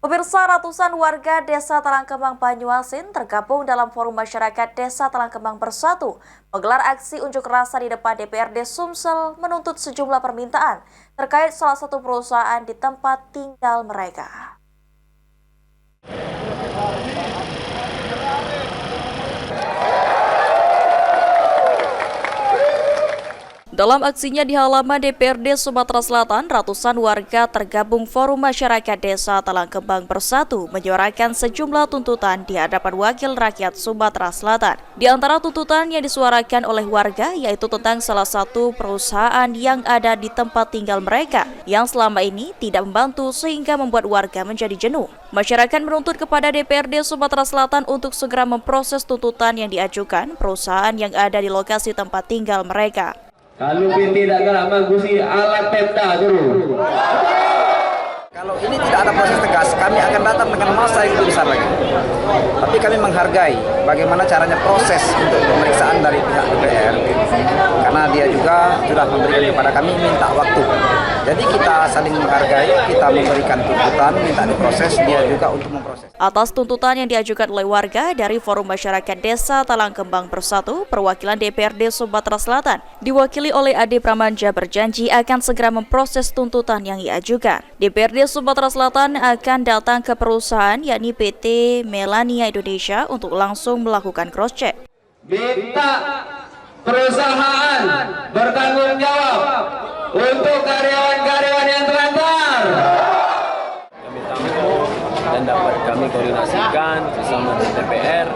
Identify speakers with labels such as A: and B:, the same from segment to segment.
A: Pemirsa, ratusan warga Desa Talangkembang Banyuasin tergabung dalam Forum Masyarakat Desa Talangkembang Bersatu menggelar aksi unjuk rasa di depan DPRD Sumsel menuntut sejumlah permintaan terkait salah satu perusahaan di tempat tinggal mereka. Dalam aksinya di halaman DPRD Sumatera Selatan, ratusan warga tergabung Forum Masyarakat Desa Talangkembang Bersatu menyuarakan sejumlah tuntutan di hadapan Wakil Rakyat Sumatera Selatan. Di antara tuntutan yang disuarakan oleh warga yaitu tentang salah satu perusahaan yang ada di tempat tinggal mereka yang selama ini tidak membantu sehingga membuat warga menjadi jenuh. Masyarakat menuntut kepada DPRD Sumatera Selatan untuk segera memproses tuntutan yang diajukan perusahaan yang ada di lokasi tempat tinggal mereka.
B: Kalau tidak gerak mengusi alat Pemda dulu.
C: Kalau ini tidak ada proses tegas, kami akan datang dengan massa yang lebih besar lagi. Tapi kami menghargai bagaimana caranya proses untuk pemeriksaan dari pihak DPR. Karena dia juga sudah memberikan kepada kami minta waktu. Jadi kita saling menghargai, kita memberikan tuntutan, minta diproses, dia juga untuk memproses.
A: Atas tuntutan yang diajukan oleh warga dari Forum Masyarakat Desa Talangkembang Bersatu, perwakilan DPRD Sumatera Selatan diwakili oleh Ade Pramanja berjanji akan segera memproses tuntutan yang diajukan. DPRD Sumatera Selatan akan datang ke perusahaan yakni PT Melania Indonesia untuk langsung melakukan cross-check.
B: Minta perusahaan bertanggung jawab untuk karyawan-karyawan yang terlantar.
D: Kami tampung dan dapat kami koordinasikan bersama DPR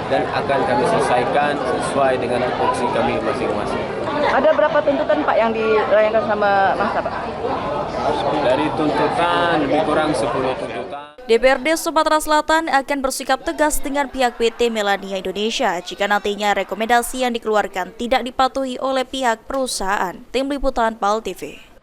D: dan akan kami selesaikan sesuai dengan tupoksi kami masing-masing.
E: Ada berapa tuntutan Pak yang dilayangkan sama masa Pak?
D: Dari tuntutan lebih kurang 10 tuntutan.
A: DPRD Sumatera Selatan akan bersikap tegas dengan pihak PT Melania Indonesia jika nantinya rekomendasi yang dikeluarkan tidak dipatuhi oleh pihak perusahaan. Tim Liputan PAL TV.